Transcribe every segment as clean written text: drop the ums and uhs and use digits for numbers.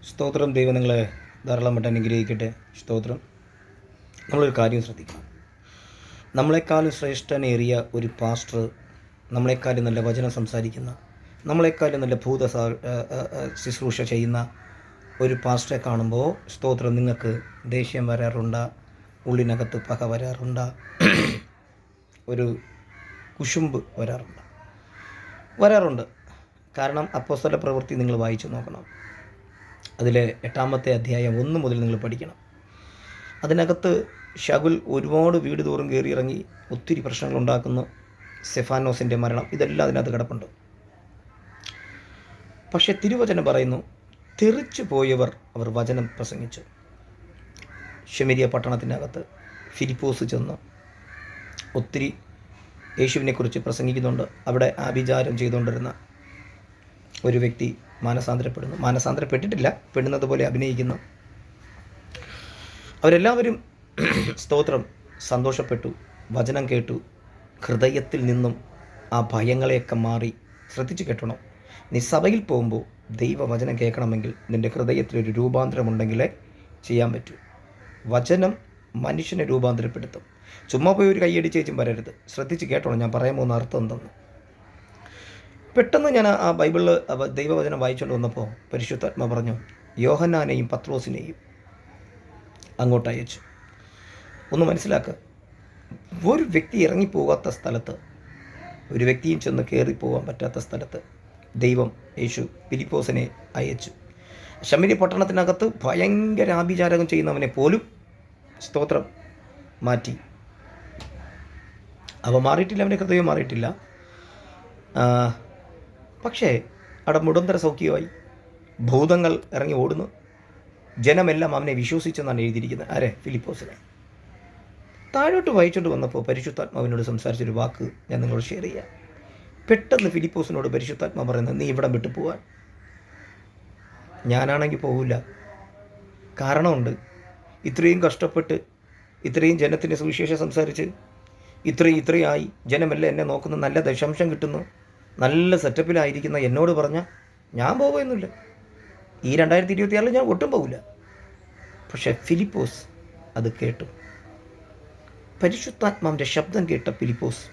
സ്തോത്രം. ദൈവം നിങ്ങളെ ധാരാളമായിട്ട് അനുഗ്രഹിക്കട്ടെ. സ്തോത്രം. നമ്മളൊരു കാര്യം ശ്രദ്ധിക്കണം. നമ്മളെക്കാളും ശ്രേഷ്ഠനേറിയ ഒരു പാസ്റ്റർ, നമ്മളെക്കാളും നല്ല വചനം സംസാരിക്കുന്ന, നമ്മളെക്കാളും നല്ല ശുശ്രൂഷ ചെയ്യുന്ന ഒരു പാസ്റ്ററെ കാണുമ്പോൾ സ്തോത്രം നിങ്ങൾക്ക് ദേഷ്യം വരാറുണ്ട്, ഉള്ളിനകത്ത് പക വരാറുണ്ട്, ഒരു കുശുമ്പ് വരാറുണ്ട്. കാരണം അപ്പോസ്തല പ്രവൃത്തി നിങ്ങൾ വായിച്ചു നോക്കണം. അതിലെ 8-ാമത്തെ അധ്യായം 1 മുതൽ നിങ്ങൾ പഠിക്കണം. അതിനകത്ത് ശൗൽ ഒരുപാട് വീട് തോറും കയറിയിറങ്ങി ഒത്തിരി പ്രശ്നങ്ങളുണ്ടാക്കുന്നു. സ്തെഫാനോസിൻ്റെ മരണം, ഇതെല്ലാം അതിനകത്ത് കിടപ്പുണ്ട്. പക്ഷേ തിരുവചനം പറയുന്നു, തെറിച്ചു പോയവർ അവർ വചനം പ്രസംഗിച്ചു. ശമരിയ പട്ടണത്തിനകത്ത് ഫിലിപ്പോസ് ചെന്ന് ഒത്തിരി യേശുവിനെക്കുറിച്ച് പ്രസംഗിക്കുന്നുണ്ട്. അവിടെ ആഭിചാരം ചെയ്തുകൊണ്ടിരുന്ന ഒരു വ്യക്തി മാനസാന്തരപ്പെട്ടിട്ടില്ല, പെടുന്നത് പോലെ അഭിനയിക്കുന്നു. അവരെല്ലാവരും സ്തോത്രം സന്തോഷപ്പെട്ടു, വചനം കേട്ടു. ഹൃദയത്തിൽ നിന്നും ആ ഭയങ്ങളെയൊക്കെ മാറി. ശ്രദ്ധിച്ച് കേട്ടണം, നീ സഭയിൽ പോകുമ്പോൾ ദൈവവചനം കേൾക്കണമെങ്കിൽ നിൻ്റെ ഹൃദയത്തിലൊരു രൂപാന്തരമുണ്ടെങ്കിലേ ചെയ്യാൻ പറ്റൂ. വചനം മനുഷ്യനെ രൂപാന്തരപ്പെടുത്തും. ചുമ്മാ പോയി ഒരു കൈയടിച്ചേച്ചും വരരുത്. ശ്രദ്ധിച്ച് കേട്ടോണം ഞാൻ പറയാൻ പോകുന്ന അർത്ഥം എന്തെന്ന്. പെട്ടെന്ന് ഞാൻ ആ ബൈബിളിൽ ദൈവവചനം വായിച്ചുകൊണ്ട് വന്നപ്പോൾ പരിശുദ്ധാത്മ പറഞ്ഞു, യോഹന്നാനെയും പത്രോസിനെയും അങ്ങോട്ട് അയച്ചു. ഒന്ന് മനസ്സിലാക്കുക, ഒരു വ്യക്തി ഇറങ്ങിപ്പോകാത്ത സ്ഥലത്ത്, ഒരു വ്യക്തിയും ചെന്ന് കയറിപ്പോകാൻ പറ്റാത്ത സ്ഥലത്ത് ദൈവം യേശു ഫിലിപ്പോസിനെ അയച്ചു. ശമര്യ പട്ടണത്തിനകത്ത് ഭയങ്കര ആഭിചാരകം ചെയ്യുന്നവനെ പോലും സ്തോത്രം മാറ്റി. അവ മാറിയിട്ടില്ല, അവൻ്റെ ഹൃദയം മാറിയിട്ടില്ല. പക്ഷേ അവിടെ മുടന്തര സൗഖ്യമായി, ഭൂതങ്ങൾ ഇറങ്ങി ഓടുന്നു. ജനമെല്ലാം അവനെ വിശ്വസിച്ചെന്നാണ് എഴുതിയിരിക്കുന്നത്. ആരെ? ഫിലിപ്പോസിനെ. താഴോട്ട് വായിച്ചുകൊണ്ട് വന്നപ്പോൾ പരിശുദ്ധാത്മാവിനോട് സംസാരിച്ചൊരു വാക്ക് ഞാൻ നിങ്ങളോട് ഷെയർ ചെയ്യാം. പെട്ടെന്ന് ഫിലിപ്പോസിനോട് പരിശുദ്ധാത്മാ പറയുന്നത്, നീ ഇവിടം വിട്ടു പോകാൻ. ഞാനാണെങ്കിൽ പോകില്ല. കാരണമുണ്ട്. ഇത്രയും കഷ്ടപ്പെട്ട്, ഇത്രയും ജനത്തിൻ്റെ സുവിശേഷം സംസാരിച്ച്, ഇത്രയും ആയി, ജനമെല്ലാം എന്നെ നോക്കുന്നു, നല്ല ദശാംശം കിട്ടുന്നു, നല്ല സെറ്റപ്പിലായിരിക്കുന്ന എന്നോട് പറഞ്ഞാൽ ഞാൻ പോകുകയൊന്നുമില്ല. ഈ 2026 ഞാൻ ഒട്ടും പോകില്ല. പക്ഷേ ഫിലിപ്പോസ് അത് കേട്ടു. പരിശുദ്ധാത്മാവിൻ്റെ ശബ്ദം കേട്ട ഫിലിപ്പോസ്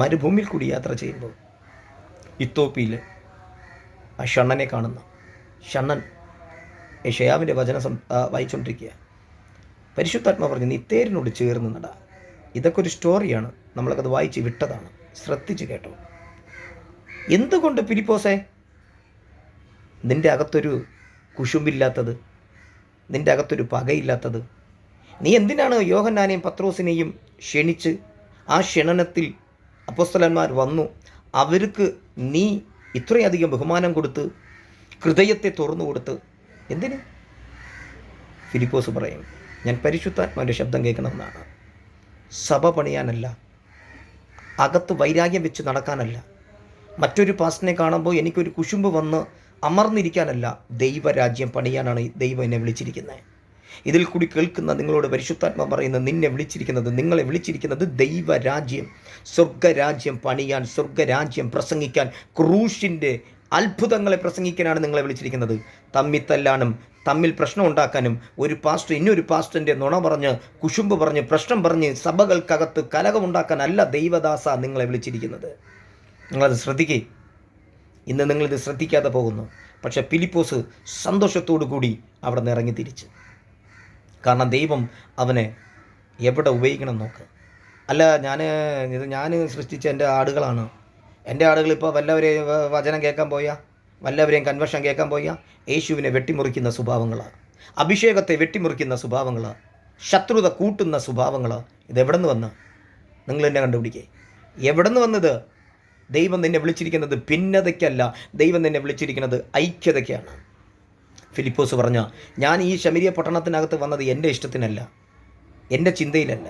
മരുഭൂമിയിൽ കൂടി യാത്ര ചെയ്യുമ്പോൾ ഇത്തോപ്പിയിൽ ആ ഷണ്ണനെ കാണുന്ന ഷണ്ണൻ യെശയ്യാവിൻ്റെ വചനം വായിച്ചുകൊണ്ടിരിക്കുക. പരിശുദ്ധാത്മാ പറഞ്ഞു, നീ തേരിനോട് ചേർന്ന് നടാ. ഇതൊക്കെ ഒരു സ്റ്റോറിയാണ്, നമ്മളൊക്കെ അത് വായിച്ച് വിട്ടതാണ്. ശ്രദ്ധിച്ച് കേട്ടോ. എന്തുകൊണ്ട് ഫിലിപ്പോസേ നിൻ്റെ അകത്തൊരു കുശുമ്പില്ലാത്തത്, നിൻ്റെ അകത്തൊരു പകയില്ലാത്തത്? നീ എന്തിനാണ് യോഹന്നാനെയും പത്രോസിനെയും ക്ഷണിച്ച് ആ ക്ഷണനത്തിൽ അപ്പോസ്തലന്മാർ വന്നു, അവർക്ക് നീ ഇത്രയധികം ബഹുമാനം കൊടുത്ത്, ഹൃദയത്തെ തുറന്നു കൊടുത്ത്? എന്തിന്? ഫിലിപ്പോസ് പറയും, ഞാൻ പരിശുദ്ധാത്മാവിൻ്റെ ശബ്ദം കേൾക്കണമെന്നാണ്. സഭ പണിയാനല്ല, അകത്ത് വൈരാഗ്യം വെച്ച് നടക്കാനല്ല, മറ്റൊരു പാസ്റ്ററിനെ കാണുമ്പോൾ എനിക്കൊരു കുശുമ്പ് വന്ന് അമർന്നിരിക്കാനല്ല, ദൈവരാജ്യം പണിയാനാണ് ദൈവം എന്നെ വിളിച്ചിരിക്കുന്നത്. ഇതിൽ കൂടി കേൾക്കുന്ന നിങ്ങളോട് പരിശുദ്ധാത്മ പറയുന്നത്, നിങ്ങളെ വിളിച്ചിരിക്കുന്നത് ദൈവരാജ്യം, സ്വർഗരാജ്യം പണിയാൻ, സ്വർഗരാജ്യം പ്രസംഗിക്കാൻ, ക്രൂശിൻ്റെ അത്ഭുതങ്ങളെ പ്രസംഗിക്കാനാണ് നിങ്ങളെ വിളിച്ചിരിക്കുന്നത്. തമ്മിൽ തമ്മിൽ പ്രശ്നം ഉണ്ടാക്കാനും, ഒരു പാസ്റ്റർ ഇന്നൊരു പാസ്റ്ററിൻ്റെ നുണ പറഞ്ഞ്, കുശുമ്പ് പറഞ്ഞ്, പ്രശ്നം പറഞ്ഞ് സഭകൾക്കകത്ത് കലഹമുണ്ടാക്കാനല്ല ദൈവദാസ നിങ്ങളെ വിളിച്ചിരിക്കുന്നത്. നിങ്ങളത് ശ്രദ്ധിക്കേ. ഇന്ന് നിങ്ങളിത് ശ്രദ്ധിക്കാതെ പോകുന്നു. പക്ഷേ ഫിലിപ്പോസ് സന്തോഷത്തോടു കൂടി അവിടെ നിന്ന് ഇറങ്ങി തിരിച്ച്. കാരണം ദൈവം അവനെ എവിടെ ഉപയോഗിക്കണം നോക്ക്. അല്ല, ഞാൻ സൃഷ്ടിച്ച എൻ്റെ ആടുകളാണ്. എൻ്റെ ആടുകൾ ഇപ്പോൾ വല്ലവരെയും വചനം കേൾക്കാൻ പോയാൽ, വല്ലവരെയും കൺവെർഷൻ കേൾക്കാൻ പോയാൽ യേശുവിനെ വെട്ടിമുറിക്കുന്ന സ്വഭാവങ്ങളാണ്, അഭിഷേകത്തെ വെട്ടിമുറിക്കുന്ന സ്വഭാവങ്ങളാണ്, ശത്രുത കൂട്ടുന്ന സ്വഭാവങ്ങളാണ്. ഇതെവിടെ നിന്ന് വന്ന് നിങ്ങൾ എന്നെ കണ്ടുപിടിക്കേ? എവിടെ നിന്ന് വന്നത്? ദൈവം നിന്നെ വിളിച്ചിരിക്കുന്നത് ഭിന്നതയ്ക്കല്ല, ദൈവം നിന്നെ വിളിച്ചിരിക്കുന്നത് ഐക്യതയ്ക്കാണ്. ഫിലിപ്പോസ് പറഞ്ഞ, ഞാൻ ഈ ശമരിയ പട്ടണത്തിനകത്ത് വന്നത് എൻ്റെ ഇഷ്ടത്തിനല്ല, എൻ്റെ ചിന്തയിലല്ല,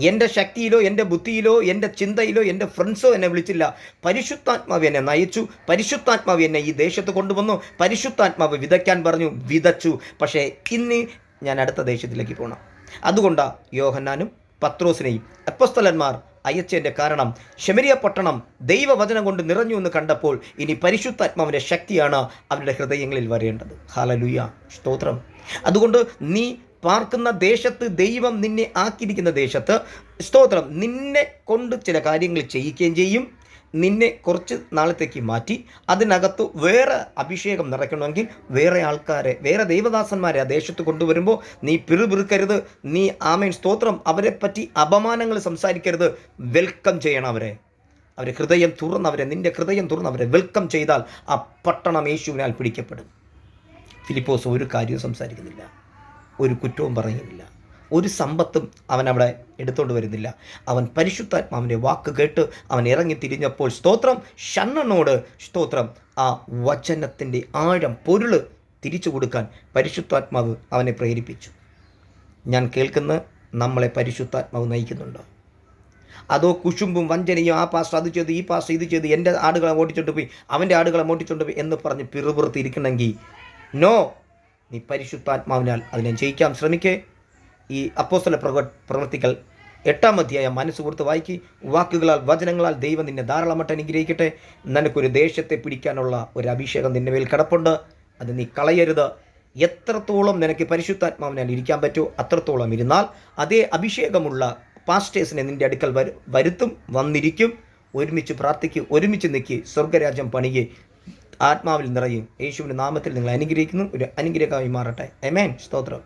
എൻ്റെ ശക്തിയിലോ എൻ്റെ ബുദ്ധിയിലോ എൻ്റെ ചിന്തയിലോ എൻ്റെ ഫ്രണ്ട്സോ എന്നെ വിളിച്ചില്ല. പരിശുദ്ധാത്മാവ് എന്നെ നയിച്ചു, പരിശുദ്ധാത്മാവ് എന്നെ ഈ ദേശത്ത് കൊണ്ടുവന്നു, പരിശുദ്ധാത്മാവ് വിതയ്ക്കാൻ പറഞ്ഞു, വിതച്ചു. പക്ഷേ ഇന്ന് ഞാൻ അടുത്ത ദേശത്തിലേക്ക് പോകണം. അതുകൊണ്ടാണ് യോഹന്നാനും പത്രോസിനെയും അപ്പോസ്തലന്മാർ അയച്ചതിൻ്റെ കാരണം ശമരിയ പട്ടണം ദൈവവചനം കൊണ്ട് നിറഞ്ഞു എന്ന് കണ്ടപ്പോൾ ഇനി പരിശുദ്ധാത്മാവിൻ്റെ ശക്തിയാണ് അവരുടെ ഹൃദയങ്ങളിൽ വരേണ്ടത്. ഹല്ലേലൂയ, സ്തോത്രം. അതുകൊണ്ട് നീ പാർക്കുന്ന ദേശത്ത്, ദൈവം നിന്നെ ആക്കിയിരിക്കുന്ന ദേശത്ത്, സ്തോത്രം, നിന്നെ കൊണ്ട് ചില കാര്യങ്ങൾ ചെയ്യിക്കുകയും ചെയ്യും. നിന്നെ കുറച്ച് നാളത്തേക്ക് മാറ്റി അതിനകത്ത് വേറെ അഭിഷേകം നിറയ്ക്കണമെങ്കിൽ വേറെ ആൾക്കാരെ, വേറെ ദൈവദാസന്മാരെ ആ ദേശത്ത് കൊണ്ടുവരുമ്പോൾ നീ പിറുപിറുക്കരുത്. നീ ആമേൻ, സ്തോത്രം, അവരെ പറ്റി അപമാനങ്ങൾ സംസാരിക്കരുത്. വെൽക്കം ചെയ്യണം അവരെ ഹൃദയം തുറന്നവരെ, നിൻ്റെ ഹൃദയം തുറന്നവരെ വെൽക്കം ചെയ്താൽ ആ പട്ടണം യേശുവിനാൽ പിടിക്കപ്പെടും. ഫിലിപ്പോസ് ഒരു കാര്യവും സംസാരിക്കുന്നില്ല, ഒരു കുറ്റവും പറയുന്നില്ല, ഒരു സമ്പത്തും അവൻ അവിടെ എടുത്തുകൊണ്ട് വരുന്നില്ല. അവൻ പരിശുദ്ധാത്മാവിൻ്റെ വാക്ക് കേട്ട് അവൻ ഇറങ്ങി തിരിഞ്ഞപ്പോൾ, സ്തോത്രം, ഷണ്ണനോട്, സ്തോത്രം, ആ വചനത്തിൻ്റെ ആഴം, പൊരുള് തിരിച്ചു കൊടുക്കാൻ പരിശുദ്ധാത്മാവ് അവനെ പ്രേരിപ്പിച്ചു. ഞാൻ കേൾക്കുന്ന നമ്മളെ പരിശുദ്ധാത്മാവ് നയിക്കുന്നുണ്ടോ? അതോ കുശുമ്പും വഞ്ചനയും, ആ പാസ്റ്റർ അത് ചെയ്ത്, ഈ പാസ്റ്റർ ഇത് ചെയ്ത്, എൻ്റെ ആടുകളെ ഓടിച്ചോണ്ട് പോയി, അവൻ്റെ ആടുകളെ ഓടിച്ചോണ്ട് പോയി എന്ന് പറഞ്ഞ് പിറുപിറുത്തിരിക്കണമെങ്കിൽ നോ, നീ പരിശുദ്ധാത്മാവിനാൽ അതിനെ ജയിക്കാൻ ശ്രമിക്കേ. ഈ അപ്പോസ്തല പ്രവൃത്തികൾ 8-ാം അധ്യായം മനസ്സ് കൊടുത്ത് വായിക്കി. വാക്കുകളാൽ, വചനങ്ങളാൽ ദൈവം നിന്നെ ധാരാളമായിട്ട് അനുഗ്രഹിക്കട്ടെ. നിനക്കൊരു ദേശത്തെ പിടിക്കാനുള്ള ഒരു അഭിഷേകം നിന്റെ മേൽ കിടപ്പുണ്ട്. അത് നീ കളയരുത്. എത്രത്തോളം നിനക്ക് പരിശുദ്ധാത്മാവിനാൽ ഇരിക്കാൻ പറ്റുമോ അത്രത്തോളം ഇരുന്നാൽ അതേ അഭിഷേകമുള്ള പാസ്റ്റേഴ്സിനെ നിൻ്റെ അടുക്കൽ വരുത്തും, വന്നിരിക്കും. ഒരുമിച്ച് പ്രാർത്ഥിക്കും, ഒരുമിച്ച് നിൽക്കി, സ്വർഗരാജ്യം പണിയെ, ആത്മാവിൽ നിറയും. യേശുവിൻ്റെ നാമത്തിൽ നിങ്ങൾ അനുഗ്രഹിക്കുന്നു. ഒരു അനുഗ്രഹമായി മാറട്ടെ. ആമേൻ, സ്തോത്രം.